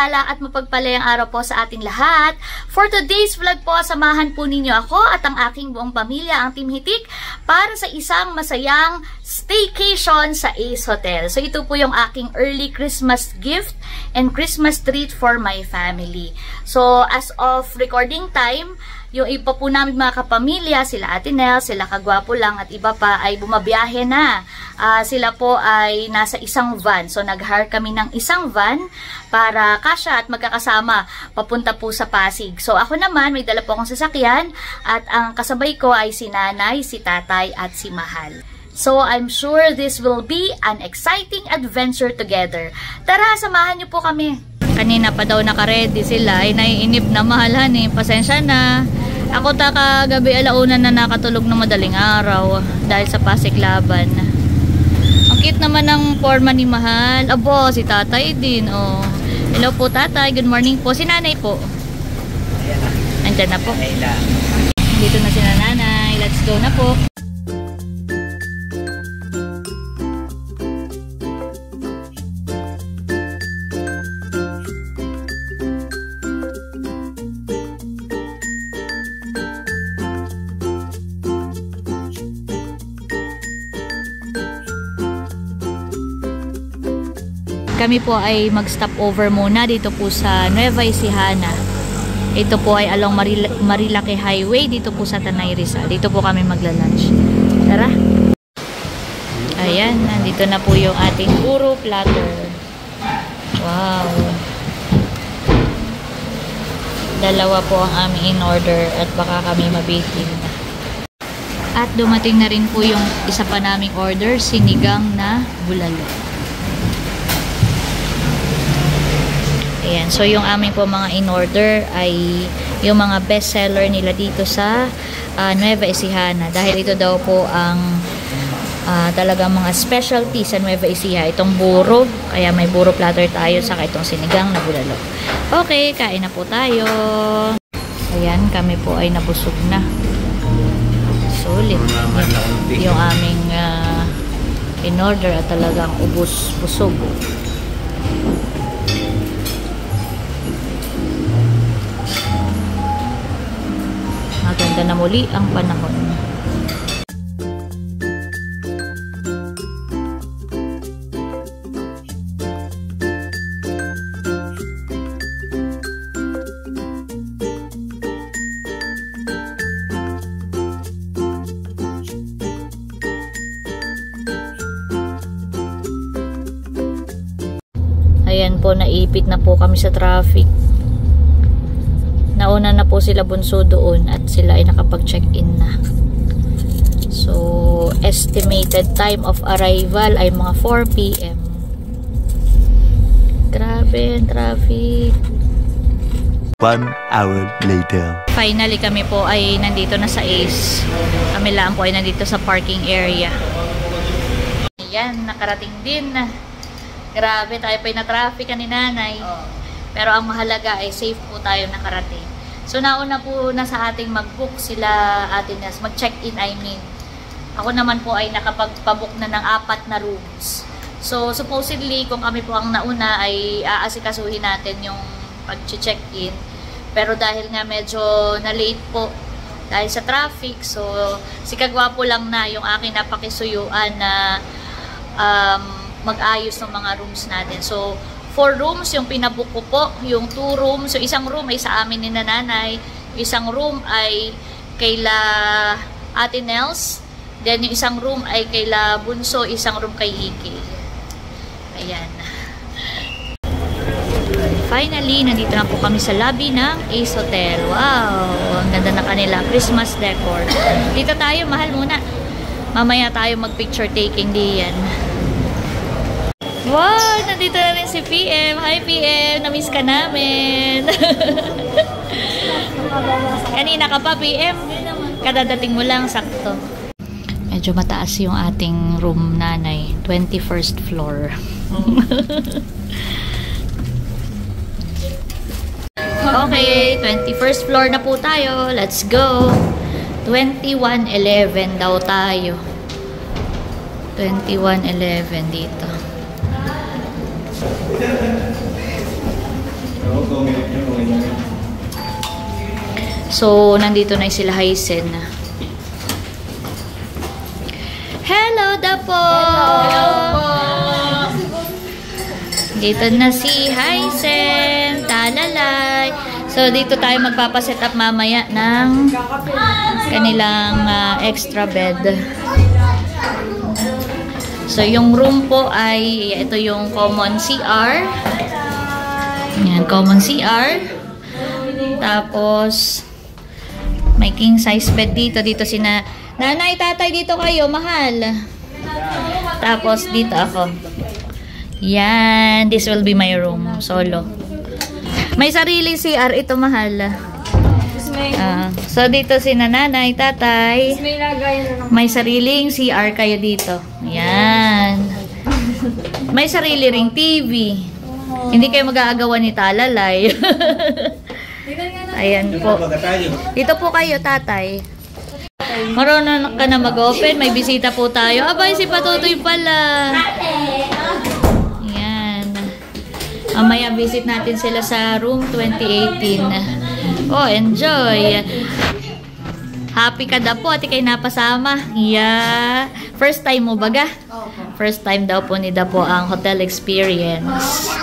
mapagpalang at mapagpalayang araw po sa ating lahat. For today's vlog po, samahan po ninyo ako at ang aking buong pamilya, ang Team Hitik, para sa isang masayang staycation sa Ace Hotel. So ito po yung aking early Christmas gift and Christmas treat for my family. So as of recording time, yung iba po namin mga kapamilya, sila Ate Nel, sila Kagwapo lang at iba pa ay bumabiyahe na. Sila po ay nasa isang van. So nag-hire kami ng isang van para kasya at magkakasama papunta po sa Pasig. So ako naman, may dala po akong sasakyan at ang kasabay ko ay si Nanay, si Tatay at si Mahal. So I'm sure this will be an exciting adventure together. Tara, samahan niyo po kami. Kanina pa daw naka-ready sila, ay naiinip na Mahalan eh. Pasensya na. Ako kagabi alauna na nakatulog ng madaling araw dahil sa Pasiglaban. Ang cute naman ng forma ni Mahal. Abo, si Tatay din. Oh. Hello po Tatay, good morning po. Si Nanay po. Andyan na po. Dito na si Nanay. Let's go na po. Kami po ay mag-stop over muna dito po sa Nueva Ecija. Ito po ay along Marilake Highway dito po sa Tanay Rizal. Dito po kami magla-lunch. Tara! Ayan, nandito na po yung ating puro platter. Wow! Dalawa po ang aming in-order at baka kami mabitin. At dumating na rin po yung isa pa naming order, sinigang na bulalo. Ayan, so yung aming po mga in-order ay yung mga best seller nila dito sa Nueva Ecija. Dahil ito daw po ang talagang mga specialty sa Nueva Ecija. Itong buro, kaya may buro platter tayo, saka itong sinigang na bulalo. Okay, kain na po tayo. Ayan, kami po ay nabusog na. Sulit. Yung aming in-order at talagang ubos-busog. Maganda na muli ang panahon. Ayan po, naipit na po kami sa traffic. Nauna na po sila bunso doon at sila ay nakapag-check-in na. So, estimated time of arrival ay mga 4 PM. Grabe, traffic. 1 hour later. Finally, kami po ay nandito na sa Ace. Kami lang po ay nandito sa parking area. Ayan, nakarating din. Grabe, tayo pa yung na-traffic ni Nanay. Pero ang mahalaga ay safe po tayo nakarating. So, nauna po na sa ating mag-book sila atin mag-check-in, I mean. Ako naman po ay nakapagpabook na ng 4 na rooms. So, supposedly, kung kami po ang nauna ay aasikasuhin natin yung pag-check-in. Pero dahil nga medyo na-late po dahil sa traffic, so si Kagwapo lang na yung aking napakisuyuan na mag-ayos ng mga rooms natin. So, 4 rooms yung pinabook ko po, yung 2 rooms. So, isang room ay sa amin ni Nanay, isang room ay kaila Ate Nels, then yung isang room ay kaila Bunso, isang room kay Iki. Ayan. Finally, nandito na po kami sa lobby ng Ace Hotel. Wow! Ang ganda na kanila. Christmas decor. Dito tayo, Mahal muna. Mamaya tayo mag-picture taking diyan. Wow! Nandito na rin si PM. Hi PM! Namiss ka namin. Kanina ka pa PM? Kadadating mo lang, sakto. Medyo mataas yung ating room, Nanay. 21st floor. Okay, 21st floor na po tayo. Let's go. 2111 daw tayo. 2111 dito. So, nandito na sila Hysen. Hello, Dapo! Hello po! Dito na si Hysen, talalay. So, dito tayo magpapaset up mamaya ng kanilang extra bed. So, yung room po ay, ito yung common CR. Yan, common CR. Tapos, may king size bed dito. Dito sina, nanay, tatay, dito kayo, mahal. Tapos, dito ako. Yan, this will be my room, solo. May sariling CR ito, mahal. So, dito si nanay, tatay. May sariling CR kayo dito. Yan. May sarili ring TV. Hindi kayo mag-aagawan ni talalay. Ayan po. Dito po kayo, tatay. Marunong ka na mag-open. May bisita po tayo. Abay, si Patutoy pala. Mamaya visit natin sila sa room 2018. Oh, enjoy! Happy ka daw po at ikay napasama. Yeah. First time mo baga? First time daw po ni Dapo ang hotel experience.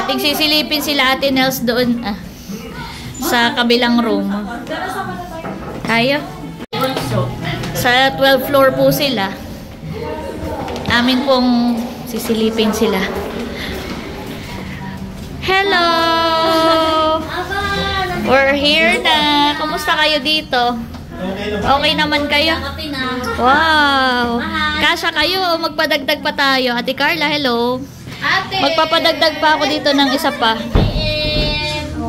Ating sisilipin sila Ate Nels doon sa kabilang room. Kaya? Sa 12th floor po sila. Amin pong sisilipin sila. Hello! We're here na. Kumusta kayo dito? Okay naman kayo? Wow! Kasya kayo o magpadagdag pa tayo? Ate Carla, hello! Magpapadagdag pa ako dito ng isa pa.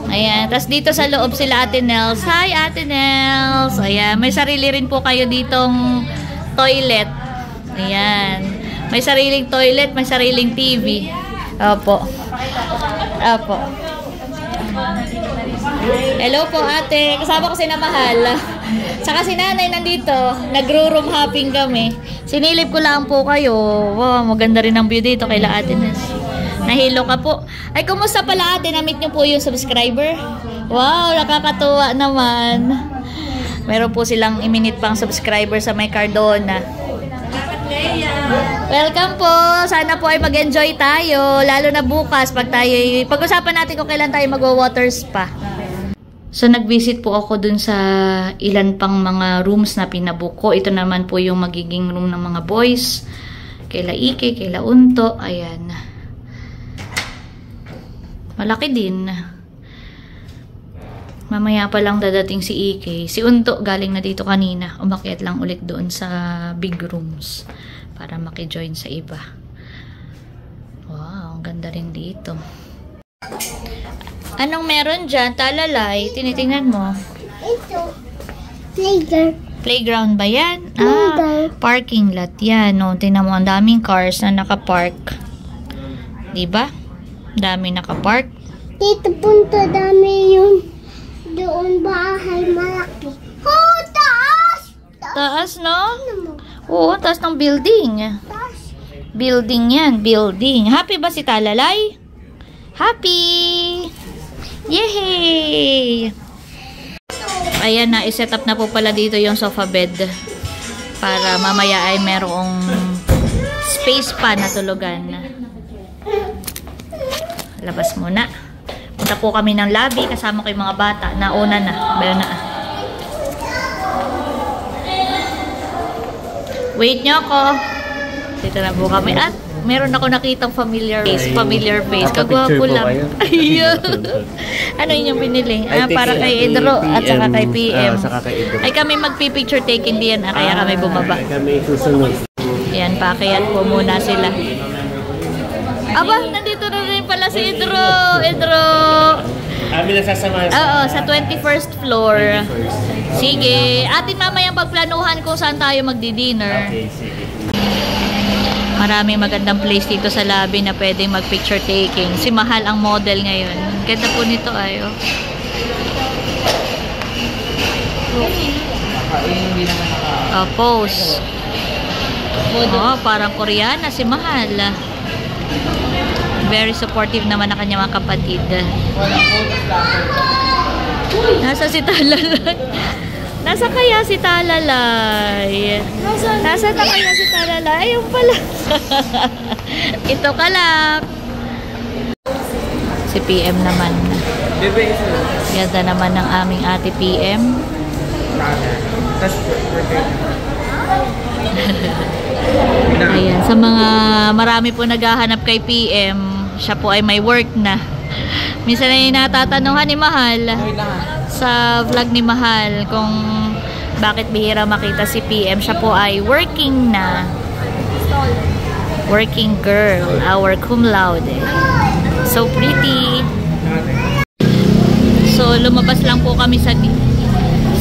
Ayan. Tapos dito sa loob sila Ate Nels. Hi, Ate Nels! Ayan. May sarili rin po kayo ditong toilet. Ayan. May sariling toilet, may sariling TV. Opo. Opo. Hello po, ate. Kasama ko si Namahal. Saka si nanay nandito. Nagro-room hopping kami. Sinilip ko lang po kayo. Wow, maganda rin ang view dito kay Ate Nes. Nahilo ka po. Ay, kumusta pala ate? Na-meet niyo po yung subscriber? Wow, nakakatuwa naman. Meron po silang iminit pang subscriber sa may Cardona. Welcome po. Sana po ay mag-enjoy tayo. Lalo na bukas pag-usapan natin kung kailan tayo mag-water spa. So, nag-visit po ako dun sa ilan pang mga rooms na pinabook ko. Ito naman po yung magiging room ng mga boys. Kaila Ike, kaila Unto. Ayan. Malaki din. Mamaya pa lang dadating si Ike. Si Unto galing na dito kanina. Umakyat lang ulit doon sa big rooms para maki-join sa iba. Wow, ang ganda rin dito. Anong meron dyan? Talalay, tinitingnan mo. Ito. Playground. Playground ba yan? Parking lot yan. No? Tingnan mo, ang daming cars na nakapark. Diba? Dami nakapark. Dito punta dami yung doon bahay malaki. Oh, taas! Taas, no? Oo, taas ng building. Building yan, building. Happy ba si Talalay? Happy! Yay! Ayan na, iset up na po pala dito yung sofa bed. Para mamaya ay merong space pa na tulugan. Labas muna. Punta po kami ng lobby kasama ko yung mga bata. Nauna na. Bayo na. Wait nyo ako. Dito na po kami. At meron ako nakitang familiar face. Familiar face. Kagwapo lang. Ayun. Ano yun yung pinili? Para kay Idro at saka kay PM. Ay kami magpipicture taking din. Kaya kami bumaba. Kami susunod. Yan, pakiyat po muna sila. Aba, nandito na rin pala si Idro. Idro. Kami nasasama. Oo, sa 21st floor. 21st. Sige. Atin mamayang pagplanuhan kung saan tayo magdi-dinner. Okay, sige. Maraming magandang place dito sa lobby na pwedeng mag-picture taking. Si Mahal ang model ngayon. Ganda po nito ayo. Pose. Oh, parang Koreana si Mahal. very supportive naman na kanyang mga kapatid. Nasa si Talalay? Nasa kaya si Talalay? Nasa na kaya si Talalay? Ayun pala. Ito kalak. Si PM naman. Ganda naman ng aming ate PM. Ayan, sa mga marami po naghahanap kay PM, siya po ay may work na. Minsan ay natatanunghan ni Mahal sa vlog ni Mahal kung bakit bihira makita si PM. Siya po ay working na. Working girl, our cum laude. So pretty. So lumabas lang po kami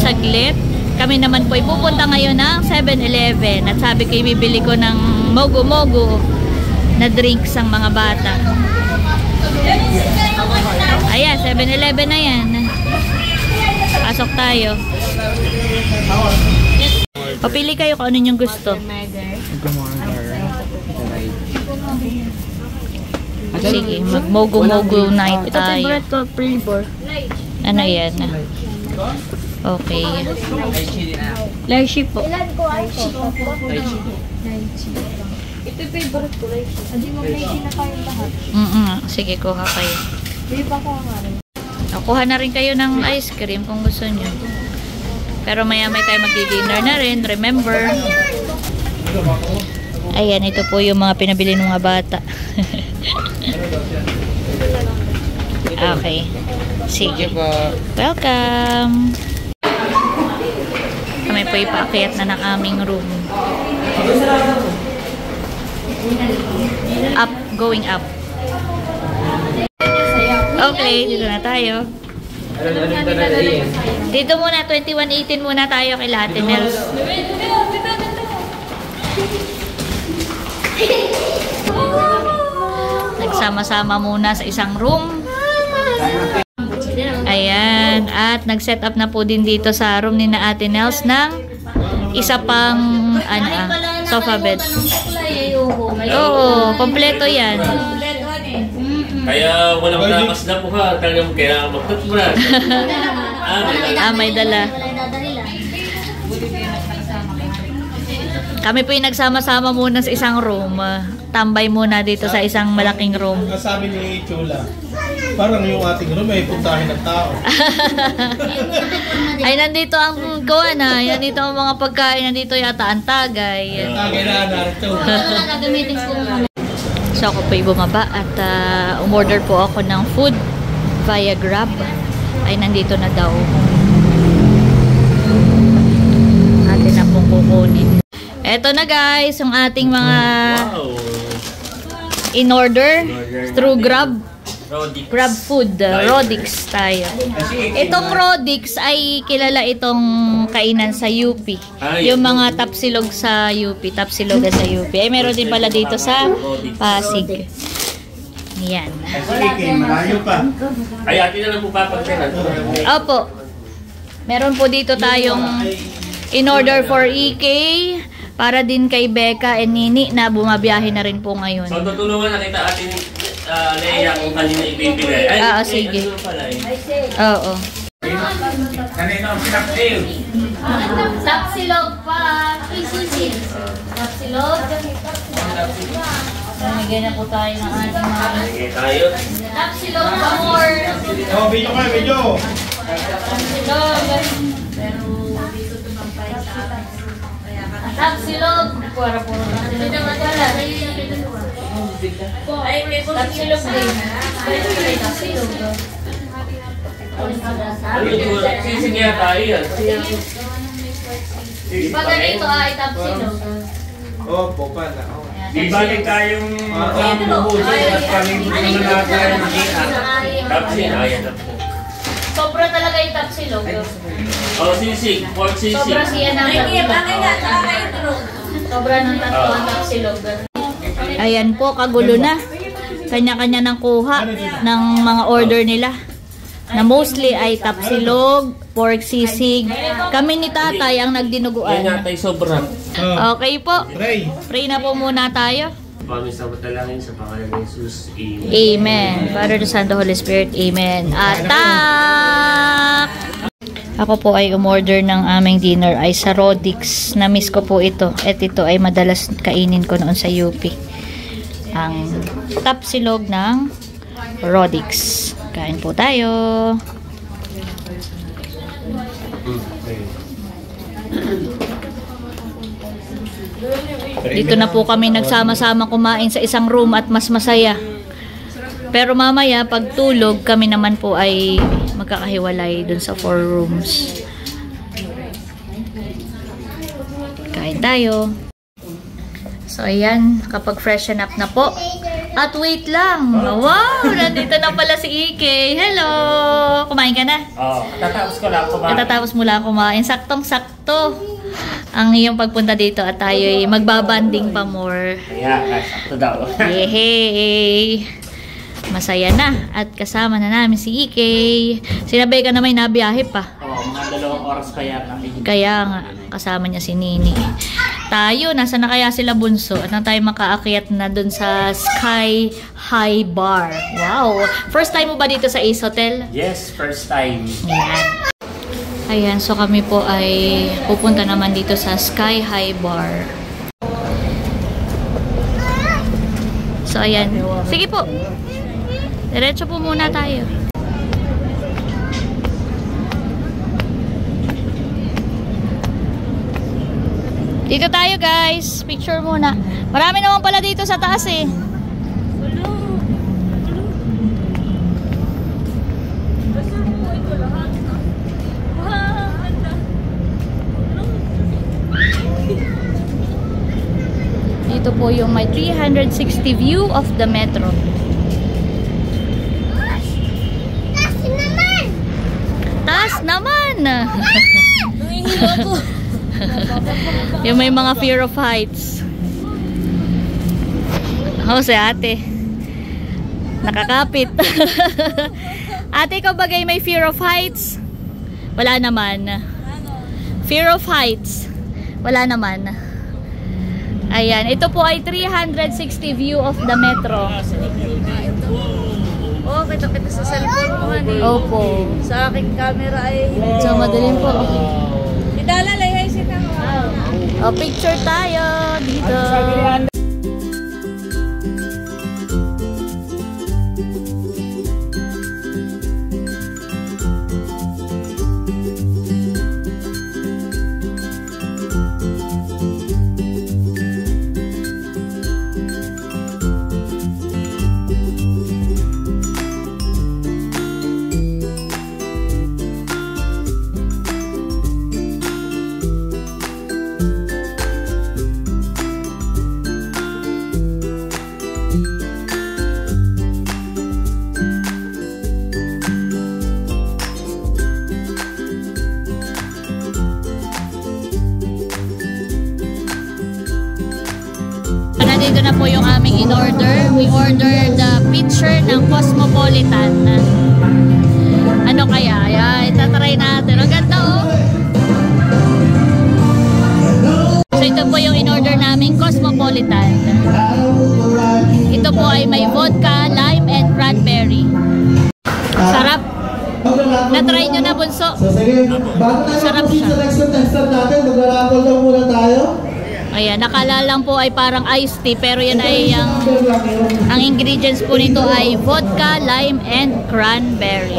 saglit. Kami naman po ipupunta ngayon ng 7-Eleven at sabi ko ibibili ko ng mogo-mogo na drinks ang mga bata. Ayan, 7-Eleven na yan. Pasok tayo. Papili kayo kung ano yung gusto. Sige, mag-mogo-mogo night tayo. Ito flavor. Ano yan? Okay. Lychee po. Ito yung favorite ko, lychee. Hindi mo lychee na kayong lahat. Sige, kuha kayo. Hindi pa ko nga rin. Kuha na rin kayo ng ice cream kung gusto nyo. Pero maya-may tayo magdi-dinner na rin. Remember. Ayan, ito po yung mga pinabili ng mga bata. Okay. Sige. Welcome. Kami po ipaakyat na ng aming room. Up, going up. Okay, dito na tayo. Dito muna, 2118 muna tayo kay Ate Nels. Nagsama-sama muna sa isang room. Ayan, at nag-set up na po din dito sa room ni na Ate Nels ng isa pang sofa bed. Oo, kompleto yan. Kaya walang lakas na po ha. Talagang kailangan mag-toothbrush. May dala. Kami po yung nagsama-sama muna sa isang room. Tambay muna dito sa isang malaking room. Sabi ni Chula, parang yung ating room ay puntahin ng tao. Ay, nandito ang kuha na. Nandito ang mga pagkain. Nandito yata ang tagay. Tagay na narito. So ako po bumaba at umorder po ako ng food via Grab. Ay, nandito na daw. Atin na pong kukunin. Eto na guys, yung ating mga in-order through Grab. Grab food, Rodix tayo. Itong Rodix ay kilala itong kainan sa UP. Yung mga tapsilog sa UP, tapsilog sa UP. Ay meron din pala dito sa Pasig. Yan. Malayo pa. Ay, atin na lang po papagpiran. Opo. Meron po dito tayong in-order for EK para din kay Becca and Nini na bumabiyahe na rin po ngayon. So, tutulungan na kita atin Leia kung kanina ibibigay. Ay, sige. ano pala eh? Oo. Kanina ang sinaktil. Tapsilog pa. Tapsilog. Namigay na po tayo ng ating mga Sige tayo. tapsilog pa more. Oh, video ka, video. Tapsilog. Tapsilog. Para po. Tapsilog din. Tapsilog. Sige tayo yan. Pag ganito ay tapsilog. Opo, pala. Di balik tayong mabubusin at pamimbusin na natin ang GA. Tapsin, ayan na po. Sobra talaga yung tapsilog. Oh, sisig. Pork sisig. Sobra siya ng tapsilog. Sobra ng tatlo ang tapsilog. Ayan po, kagulo na. Kanya-kanya ng kuha ng mga order nila. Na mostly ay tapsilog, pork sisig. Kami ni tatay ang Yan nagdinuguan. natay sobra. Okay po. Ray. Pray na po muna tayo. po kami sa matalangin sa pangalan ni Jesus. Amen. Amen. Father, the Son, the Holy Spirit. Amen. Attack! Ako po ay umorder ng aming dinner ay sa Rodix. Na-miss ko po ito. At ito ay madalas kainin ko noon sa UP. Ang tapsilog ng Rodix. Kain po tayo. Dito na po kami nagsama-sama kumain sa isang room at mas masaya. Pero mamaya pag tulog kami naman po ay magkakahiwalay dun sa 4 rooms. Kain tayo. So ayan, kapag freshen up na po. At wait lang. Wow, nandito na pala si Ike. Hello! Kumain ka na? Oo, tatapos ko lang kumain. Katatapos mo lang kumain. Saktong-sakto ang iyong pagpunta dito at tayo ay magbabanding pa more. Yeah, sakto daw. Yehey! Masaya na at kasama na namin si Ike. Sinabay ka na may nabiyahe pa. Oo, mga 2 oras kaya kami. Kaya nga, kasama niya si Nini. Tayo, nasa na kaya sila bunso? At nang tayo makaakyat na dun sa Sky High Bar. Wow! First time mo ba dito sa Ace Hotel? Yes, first time. Ayan. Ayan, so kami po ay pupunta naman dito sa Sky High Bar. So ayan. Sige po. Diretso po muna tayo. Dito tayo guys. Picture muna. Marami naman pala dito sa taas eh. Dito po yung may 360 view of the metro. Taas naman! Yung may mga fear of heights. Oh, si ate. Nakakapit. Ate, ikaw bagay may fear of heights? Wala naman. Fear of heights? Wala naman. Ayan, ito po ay 360 view of the metro. Oh, kita-kita sa cellphone mo, honey. Opo. Sa aking camera ay... So, madaling po. Idalalay ay sinang. O, picture tayo dito. Nandito na po yung aming in-order. We ordered the picture ng Cosmopolitan. Ano kaya? Ayan, itatry natin. Ang ganda oh! So ito po yung in-order naming Cosmopolitan. Ito po ay may vodka, lime, and cranberry. Sarap! Na-try nyo na, bunso? Sarap siya. Mag-raffle daw muna tayo. Ayan, nakala lang po ay parang iced tea, pero yan ay ang ingredients po nito ay vodka, lime, and cranberry.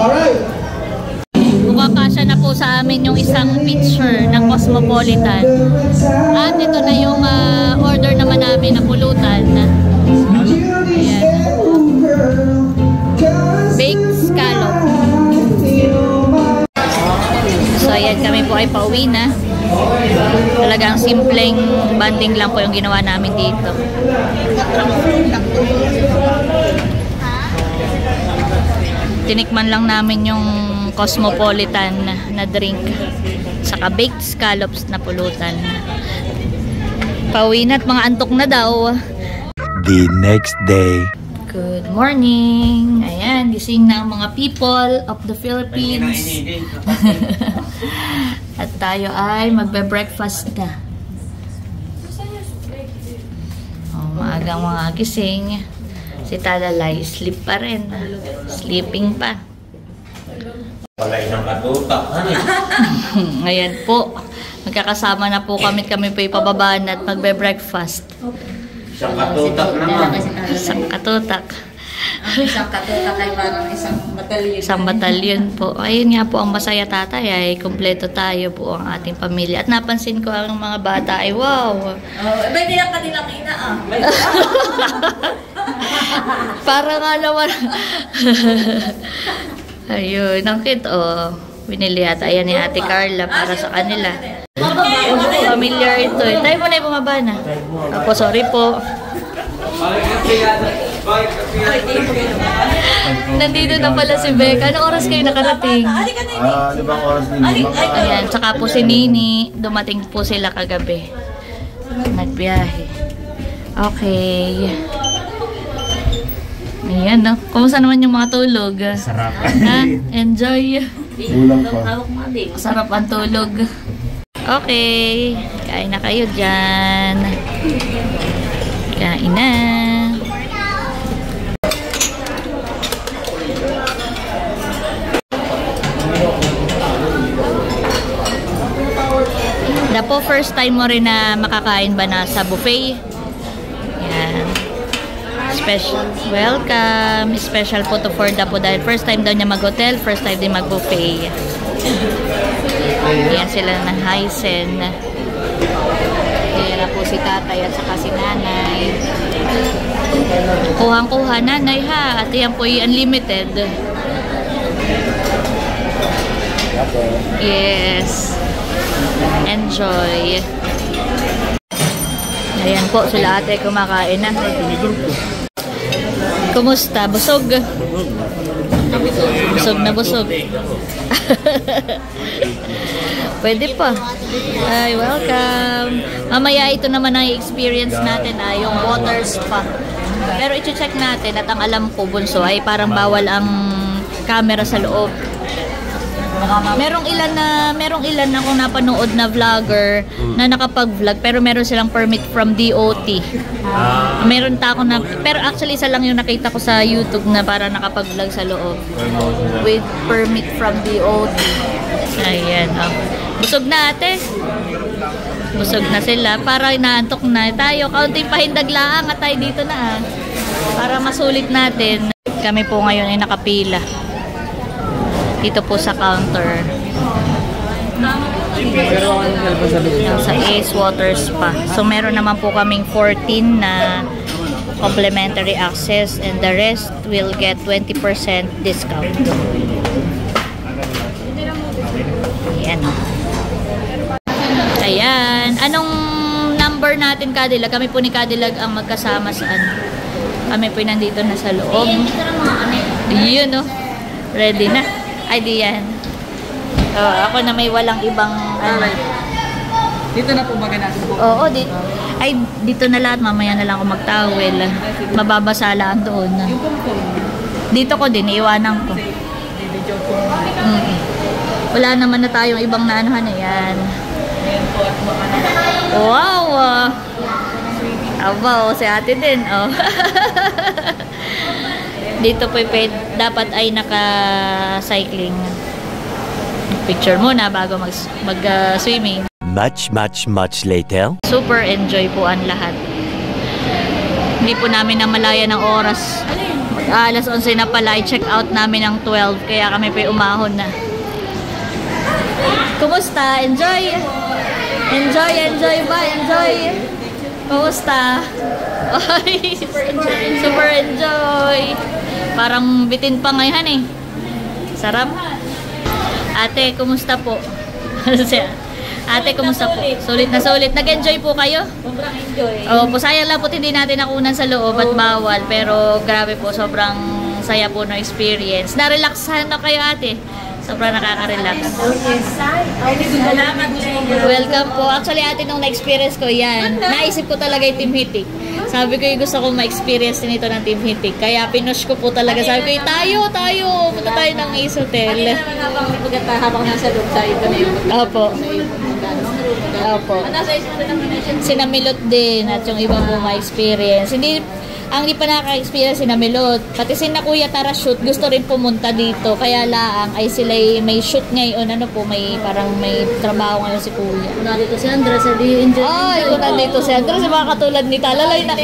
Mukhang kasya na po sa amin yung isang picture ng Cosmopolitan. At ito na yung order naman namin na pulutan. Ayan. Baked scallop. So ayan, kami po ay pauwi na. Talagang simpleng banding lang po yung ginawa namin dito. Tinikman lang namin yung Cosmopolitan na drink saka baked scallops na pulutan. Pauwi na at mga antok na daw. The next day. Good morning! Ayan, gising na ang mga people of the Philippines. At tayo ay magbe-breakfast na. Oh, maagang mga gising. Si Talalay, sleep pa rin. Sleeping pa. Wala isang katutak. Ngayon po, magkakasama na po kami po ipababaan at magbe-breakfast. Isang katutak naman. Isang katutak. Isang katutak ay parang isang batalyon. Isang batalyon po. Ayun nga po ang masaya tatay ay kumpleto tayo po ang ating pamilya. At napansin ko ang mga bata ay wow. May nilang kanilang ina Para nga naman. Ayun, ang cute oh. Binili yata. Ayan ni Ate Carla para sa kanila. Familiar ito eh. Tayo mo na yung bumaba na. Apo, sorry po. Nandito na pala si Becca. Anong oras kayo nakarating? Libang oras din. Ayan, tsaka po si Nini. Dumating po sila kagabi. Nagbiyahe. Okay. Ayan, no? Kumusta naman yung mga tulog? Sarap. Ha? Enjoy. Ulang pa. Sarap ang tulog. Okay. Kain na kayo dyan. Kain na. Na po, first time mo rin na makakain ba na sa buffet? Yan. Special. Welcome. Special po to for Dapo dahil first time daw niya mag-hotel, first time din mag-buffet. Yan sila ng Hysen. Yan na po si tatay at saka si nanay. Kuhang-kuha nanay ha. At yan po yung unlimited. Yes. Enjoy. Ayan po, sila ate kumakain na. Kumusta? Busog? Busog na busog. Pwede pa. Ay, welcome. Mamaya ito naman ang experience natin yung water spa. Pero i-check natin at ang alam ko, Bunso, ay parang bawal ang camera sa loob. Merong ilan na akong napanood na vlogger na nakapag-vlog pero meron silang permit from DOT. Meron ta ako na pero actually isa lang yung nakita ko sa YouTube na para nakapag-vlog sa loob with permit from DOT. Ayan, oh. Busog na ate. Busog na sila para inaantok na tayo. Kaunting pahindag lang at tayo dito na para masulit natin. Kami po ngayon ay nakapila dito po sa counter sa Ace Water Spa. So meron naman po kaming 14 na complimentary access and the rest will get 20% discount. Ayan. Ayan. Anong number natin, Cadillac? Kami po ni Cadillac ang magkasama sa ano. Kami po nandito na sa loob. Yun oh. Ready na. Ay, di yan. Ako na may walang ibang ano. Dito na po maganda po. Oo, dito na lahat. Mamaya na lang ako magtawel. Mababasa lang doon. Dito ko din, iiwanan ko. Wala naman na tayong ibang naanuhan na yan. Wow! Aba, si ate din. Oh. Dito po dapat ay naka-cycling. Picture muna bago mag-swimming. Much later. Super enjoy po ang lahat. Hindi po namin namalaya ng oras. Alas 11 na pala, i-check out namin ng 12. Kaya kami po umahon na. Kumusta? Enjoy? Enjoy ba? Enjoy? Kumusta? Ay, super enjoy. Parang bitin pa ngayon eh. Sarap. Ate, kumusta po? Ate, kumusta po? Sulit na sulit. Nag-enjoy po kayo? Sobrang enjoy. Po, sayang lang po hindi natin nakunan sa loob at bawal. Pero grabe po, sobrang saya po no experience. Na-relaxahan na kayo ate. Sobrang nakaka-relax. Salamat po. Welcome po. Actually ate, nung na-experience ko yan, naisip ko talaga yung Team Hitik. Sabi ko yung gusto kong ma-experience din ito ng Team Hitik. Kaya pinush ko po talaga. Sabi ko tayo. Punta tayo ng Ace Hotel. Habang nasa loob tayo pa na yung Opo. Opo. Sinamilot din at yung iba po ma-experience. Ang di pa nakaka-experience sinamilot. Pati sina Kuya Tara shoot, gusto rin pumunta dito. Kaya laang ay sila may shoot ngayon. Parang may trabaho ngayon si Kuya. Kung dito si Andres, di enjoy. Ay, kung nandito si Andres, mga katulad ni Talalay na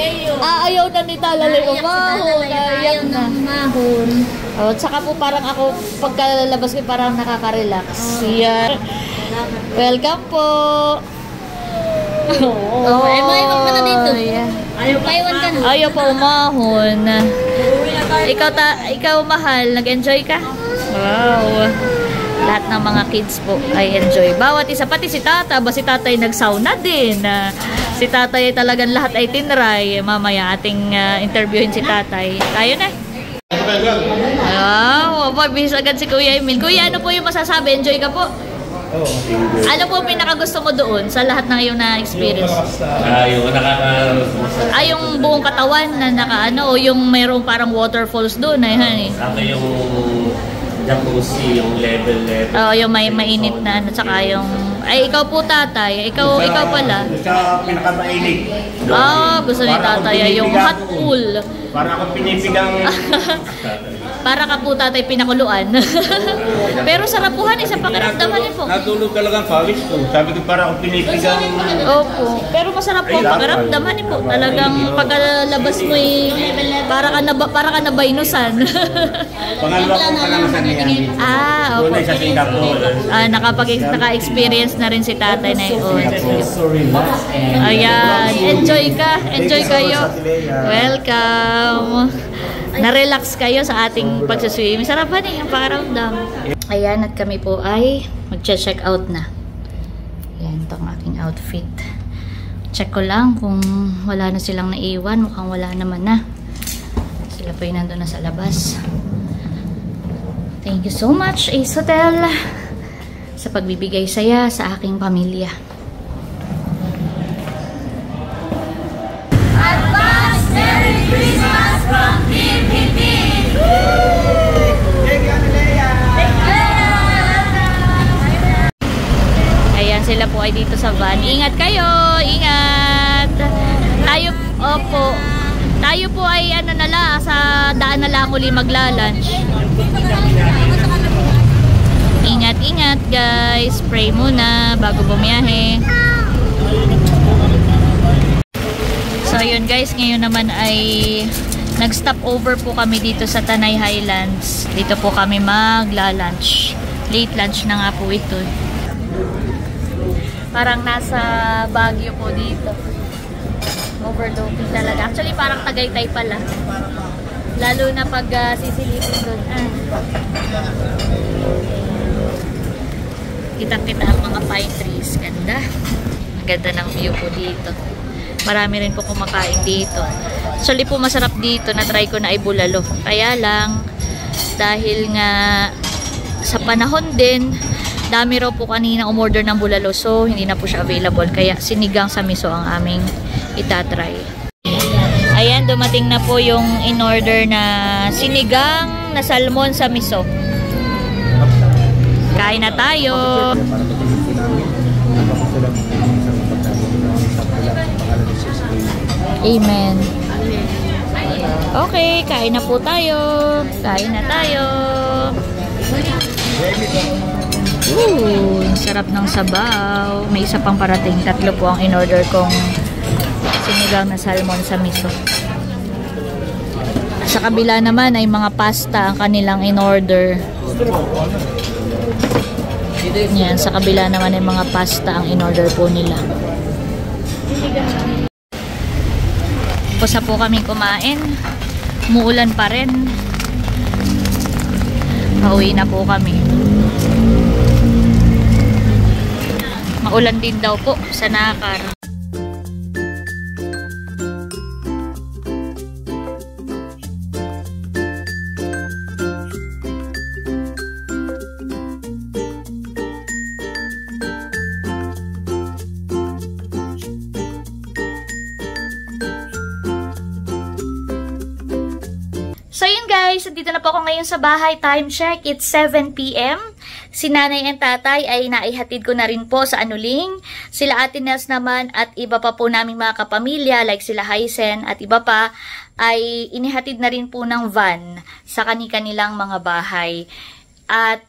ayaw na ni Talalay umahon. Ayaw na. Mahon. Oh, at saka po parang ako, pagkalabas ko parang nakaka-relax. Yeah. Welcome po. Oh, ay maiwan ka na dito. Yeah. Maiwan ka na. Ayaw pa umahon. Ikaw mahal, nag-enjoy ka? Wow. Lahat ng mga kids po ay enjoy. Bawat isa, pati si Tata, si Tatay nag-sauna din. Si Tatay talagang lahat ay tinry. Mamaya ating interviewin si Tatay. Tayo na. Wow, bis agad si Kuya Emil. Kuya, ano po yung masasabi? Enjoy ka po? Ano po pinakagusto mo doon sa lahat ng iyong na-experience? Yung yung buong katawan na nakaano o yung mayroong parang waterfalls doon ay honey. Saka yung jacuzzi, yung level. Yung may mainit na ano, saka yung ay ikaw po Tatay, ikaw pala. Sa pinakamainit. Gusto ni Tatay yung hot pool. Para akong pinipigang Para ka po Tatay pinakuluan. Pero sarapuhan sa pakiramdaman niyo po. Natulog talagang pawis ko. Sabi ko para akong pinipigang. Opo. Pero masarap po ang pakiramdaman niyo po. Talagang pagkalabas mo para ka na baynusan. Pangalawa ko pa lang sa Miami. Opo. Doon sa Singapore. Naka-experience na rin si Tatay na yun. Ayan. Enjoy kayo. Welcome. Na-relax kayo sa ating pagsaswimming. Sarap ba ang pakiramdam? Ayan, at kami po ay mag-check out na. Ayan, ito ang aking outfit. Check ko lang kung wala na silang naiwan. Mukhang wala naman na. Sila po yung nandun na sa labas. Thank you so much, Ace Hotel, sa pagbibigay saya sa aking pamilya. Advance Merry Christmas from Team Hitik! Ayan, sila po ay dito sa van. Ingat kayo! Ingat! Tayo po ay sa daan na lang uli magla-lunch. Ingat guys! Pray muna bago bumiyahe. So yun guys, ngayon naman ay nag-stop over po kami dito sa Tanay Highlands. Dito po kami magla-lunch. Late lunch na nga po ito. Parang nasa Baguio po dito. Overlooking talaga. Actually parang Tagaytay pala. Lalo na pag sisilipin doon. Kitang-kita ang mga pine trees. Ganda. Ang ganda ng view po dito. Marami rin po kumakain dito. Actually po masarap dito. Na-try ko na ay bulalo. Kaya lang, dahil nga sa panahon din, dami raw po kanina umorder ng bulalo. So, hindi na po siya available. Kaya sinigang sa miso ang aming itatry. Ayan, dumating na po yung in-order na sinigang na salmon sa miso. Kain na tayo! Amen. Okay, kain na po tayo. Kain na tayo. Sarap ng sabaw. May isa pang parating. 3 po ang in-order kong sinigang na salmon sa miso. Sa kabila naman ay mga pasta ang kanilang in-order. Yan, sa kabila naman ay mga pasta ang in-order po nila. Tapos na po kami kumain. Umuulan pa rin. Pauwi na po kami. Maulan din daw po sa Nakar. So yun guys, guys, dito na po ako ngayon sa bahay. Time check, it's 7 p.m. Si nanay and tatay ay naihatid ko na rin po sa Anuling. Sila Ate Nels naman at iba pa po naming mga kapamilya like sila Hysen at iba pa ay inihatid na rin po ng van sa kani-kanilang mga bahay. At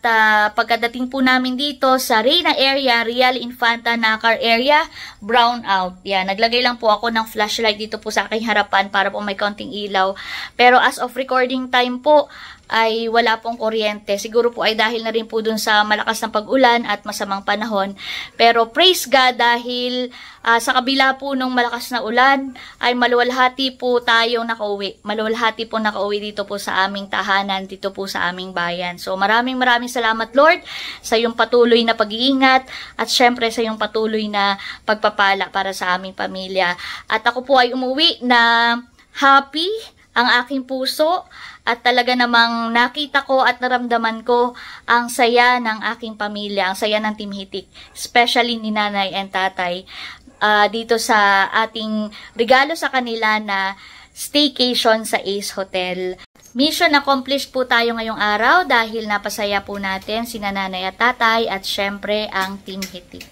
pagkadating po namin dito sa Reyna area, Real Infanta Nakar area, brown out. Yan, naglagay lang po ako ng flashlight dito po sa aking harapan para po may konting ilaw. Pero as of recording time po, ay wala pong kuryente. Siguro po ay dahil na rin po dun sa malakas na pag-ulan at masamang panahon. Pero praise God dahil sa kabila po nung malakas na ulan ay maluwalhati po tayong nakauwi. Maluwalhati po nakauwi dito po sa aming tahanan, dito po sa aming bayan. So maraming salamat Lord sa iyong patuloy na pag-iingat at syempre sa iyong patuloy na pagpapala para sa aming pamilya. At ako po ay umuwi na happy ang aking puso. At talaga namang nakita ko at naramdaman ko ang saya ng aking pamilya, ang saya ng Team Hitik, especially ni nanay and tatay, dito sa ating regalo sa kanila na staycation sa Ace Hotel. Mission accomplished po tayo ngayong araw dahil napasaya po natin si nanay at tatay at syempre ang Team Hitik.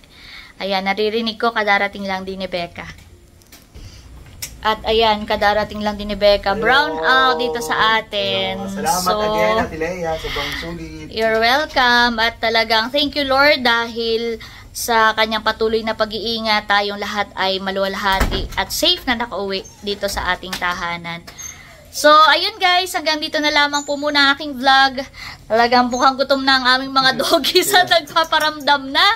Ayan, naririnig ko kadarating lang din ni Becca. At ayan, kadarating lang din ni Becca. Brown out dito sa atin. Salamat again, Ate Lea. Sobrang sulit. You're welcome. At talagang thank you Lord dahil sa kanyang patuloy na pag-iingat, tayong lahat ay maluwalhati at safe na nakauwi dito sa ating tahanan. So, ayun guys, hanggang dito na lamang po muna ang aking vlog. Talagang mukhang gutom na ang aming mga doggies at nagpaparamdam na.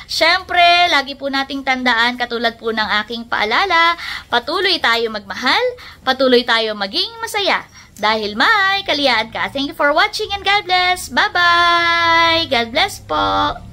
Siyempre, lagi po nating tandaan, katulad po ng aking paalala, patuloy tayo magmahal, patuloy tayo maging masaya. Dahil may kaliyaan ka. Thank you for watching and God bless. Bye-bye! God bless po!